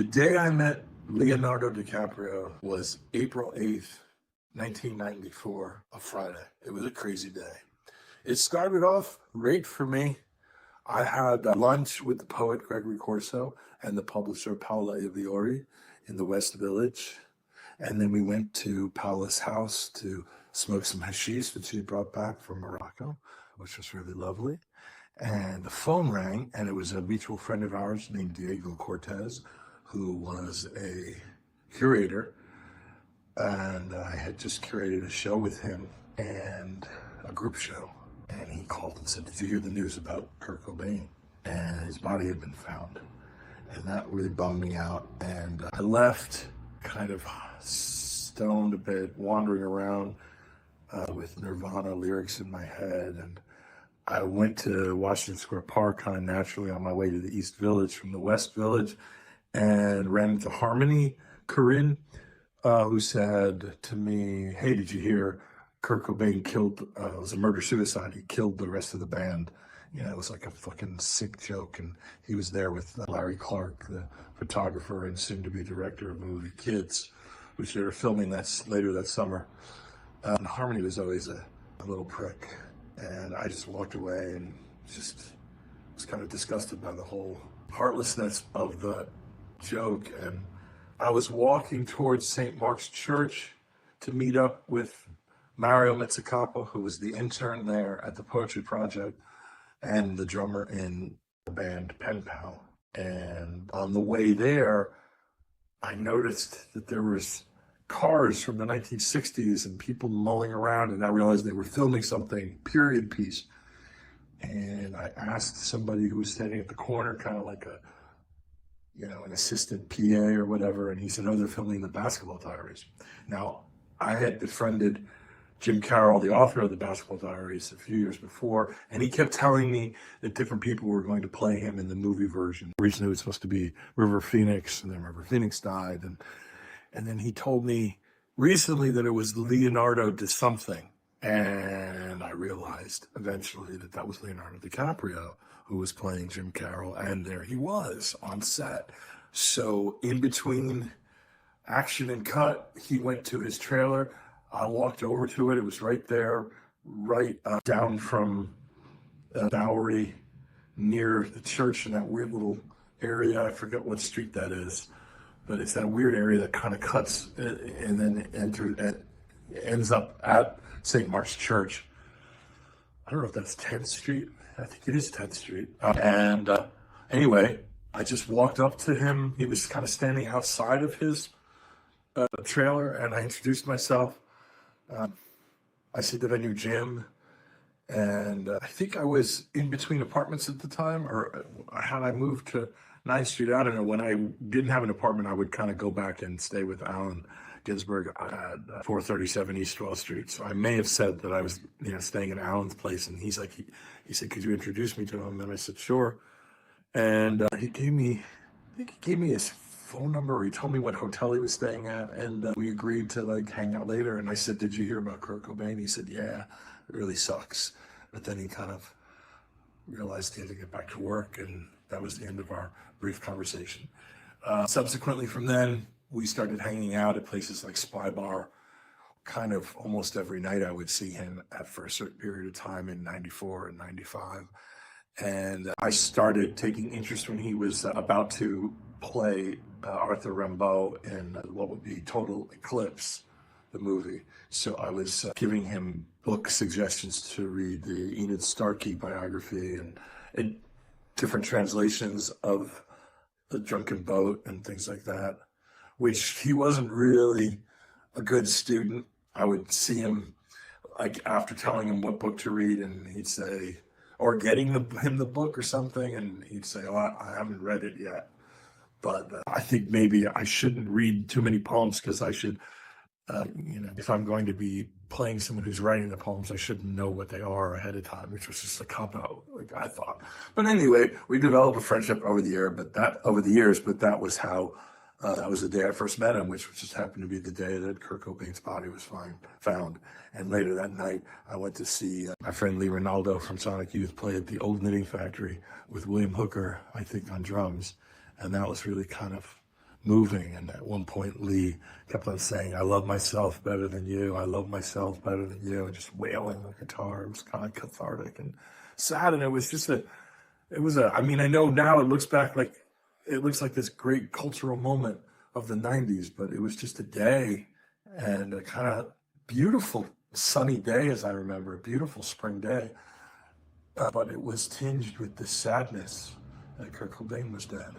day I met Leonardo DiCaprio was April 8th, 1994, a Friday. It was a crazy day. It started off great for me. I had lunch with the poet Gregory Corso and the publisher Paola Iviori in the West Village. And then we went to Paola's house to smoke some hashish that she brought back from Morocco, which was really lovely. And the phone rang, and it was a mutual friend of ours named Diego Cortez, who was a curator. And I had just curated a show with him and a group show. And he called and said, "Did you hear the news about Kurt Cobain?" And his body had been found. And that really bummed me out. And I left kind of stoned a bit, wandering around with Nirvana lyrics in my head. And I went to Washington Square Park kind of naturally on my way to the East Village from the West Village and ran into Harmony Korine, who said to me, "Hey, did you hear Kurt Cobain killed, it was a murder-suicide, he killed the rest of the band." You know, it was like a fucking sick joke. And he was there with Larry Clark, the photographer and soon-to-be director of the movie Kids, which they were filming later that summer. And Harmony was always a little prick. And I just walked away and just was kind of disgusted by the whole heartlessness of the joke. And I was walking towards St. Mark's Church to meet up with Mario Mezzacapa, who was the intern there at the Poetry Project and the drummer in the band Pen Pal. And on the way there, I noticed that there was cars from the 1960s and people mulling around, and I realized they were filming something, period piece. And I asked somebody who was standing at the corner, kind of like an assistant PA or whatever, and he said, "Oh, they're filming the Basketball Diaries." Now, I had befriended Jim Carroll, the author of the Basketball Diaries, a few years before, and he kept telling me that different people were going to play him in the movie version. Originally, it was supposed to be River Phoenix, and then River Phoenix died, and then he told me recently that it was Leonardo did something, and I realized eventually that that was Leonardo DiCaprio who was playing Jim Carroll, and there he was on set. So in between action and cut, he went to his trailer. I walked over to it. It was right there, down from Bowery, near the church in that weird little area. I forget what street that is, but it's that weird area that kind of cuts and then ends up at St. Mark's Church. I don't know if that's 10th Street. I think it is 10th Street. Anyway, I just walked up to him. He was kind of standing outside of his trailer, and I introduced myself. I said that I knew Jim, and I think I was in between apartments at the time, or had I moved to 9th Street? I don't know. When I didn't have an apartment, I would kind of go back and stay with Alan Ginsberg at 437 East 12th Street. So I may have said that I was, staying at Alan's place, and he said, "Could you introduce me to him?" And I said, "Sure." And he gave me his phone number, or he told me what hotel he was staying at, and we agreed to hang out later. And I said, "Did you hear about Kurt Cobain?" He said, "Yeah, it really sucks." But then he kind of realized he had to get back to work, and that was the end of our brief conversation. Subsequently from then, we started hanging out at places like Spy Bar. Kind of almost every night I would see him for a certain period of time in 94 and 95. And I started taking interest when he was about to play Arthur Rimbaud in what would be Total Eclipse, the movie. So I was giving him book suggestions to read, the Enid Starkey biography and different translations of The Drunken Boat and things like that, which he wasn't really a good student. I would see him after telling him what book to read, and he'd say, or getting him the book or something, and he'd say, "Oh, I haven't read it yet. But I think maybe I shouldn't read too many poems, because I should, if I'm going to be playing someone who's writing the poems, I shouldn't know what they are ahead of time," which was just a cop-out, I thought. But anyway, we developed a friendship over the years, but that was how, that was the day I first met him, which just happened to be the day that Kurt Cobain's body was found. And later that night, I went to see my friend Lee Ronaldo from Sonic Youth play at the Old Knitting Factory with William Hooker, I think, on drums. And that was really kind of moving. And at one point, Lee kept on saying, I love myself better than you. I love myself better than you. And just wailing the guitar. It was kind of cathartic and sad. And it was just I mean, I know now it looks like this great cultural moment of the 90s, but it was just a day, and a kind of beautiful sunny day, as I remember, a beautiful spring day. But it was tinged with this sadness that Kurt Cobain was dead.